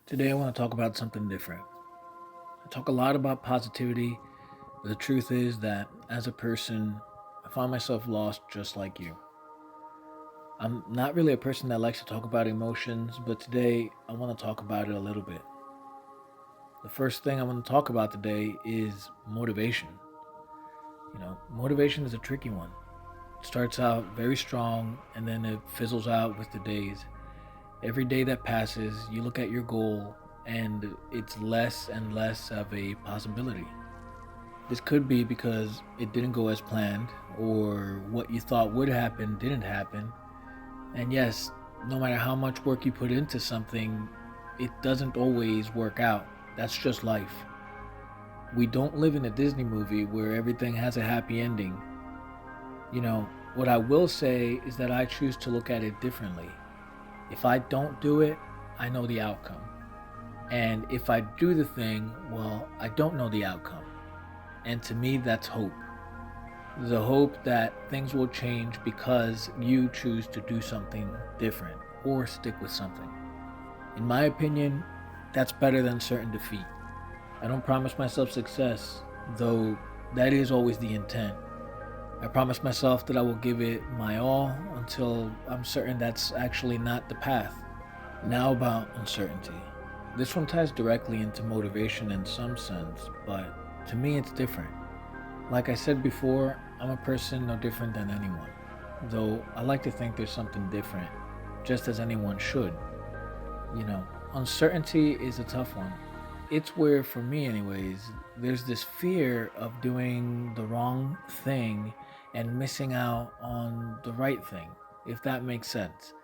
Today, I want to talk about something different. I talk a lot about positivity, but the truth is that as a person, I find myself lost just like you. I'm not really a person that likes to talk about emotions, but today I want to talk about it a little bit. The first thing I want to talk about today is motivation. Motivation is a tricky one. It starts out very strong and then it fizzles out with the days. Every day that passes, you look at your goal and it's less and less of a possibility. This could be because it didn't go as planned, or what you thought would happen didn't happen. And yes, no matter how much work you put into something, it doesn't always work out. That's just life. We don't live in a Disney movie where everything has a happy ending. What I will say is that I choose to look at it differently. If I don't do it, I know the outcome. And if I do the thing, well, I don't know the outcome. And to me, that's hope. The hope that things will change because you choose to do something different or stick with something. In my opinion, that's better than certain defeat. I don't promise myself success, though that is always the intent. I promise myself that I will give it my all until I'm certain that's actually not the path. Now, about uncertainty. This one ties directly into motivation in some sense, but to me it's different. Like I said before, I'm a person no different than anyone, though I like to think there's something different, just as anyone should. Uncertainty is a tough one. It's where, for me, anyways, there's this fear of doing the wrong thing and missing out on the right thing, if that makes sense.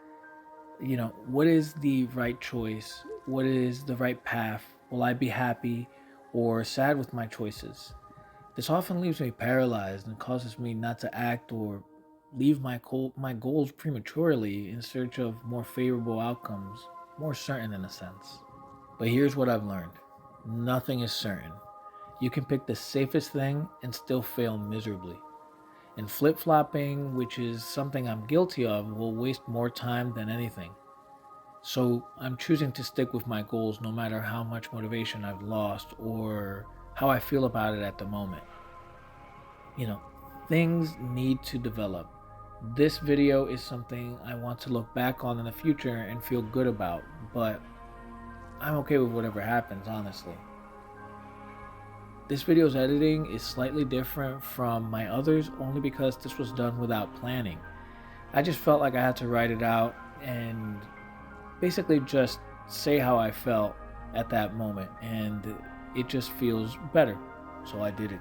What is the right choice? What is the right path? Will I be happy or sad with my choices? This often leaves me paralyzed and causes me not to act or leave my goals prematurely in search of more favorable outcomes, more certain in a sense. But here's what I've learned: nothing is certain. You can pick the safest thing and still fail miserably. And flip flopping, which is something I'm guilty of, will waste more time than anything. So I'm choosing to stick with my goals no matter how much motivation I've lost or how I feel about it at the moment. You know, things need to develop. This video is something I want to look back on in the future and feel good about, but I'm okay with whatever happens, honestly. This video's editing is slightly different from my others only because this was done without planning. I just felt like I had to write it out and basically just say how I felt at that moment, and it just feels better. So I did it.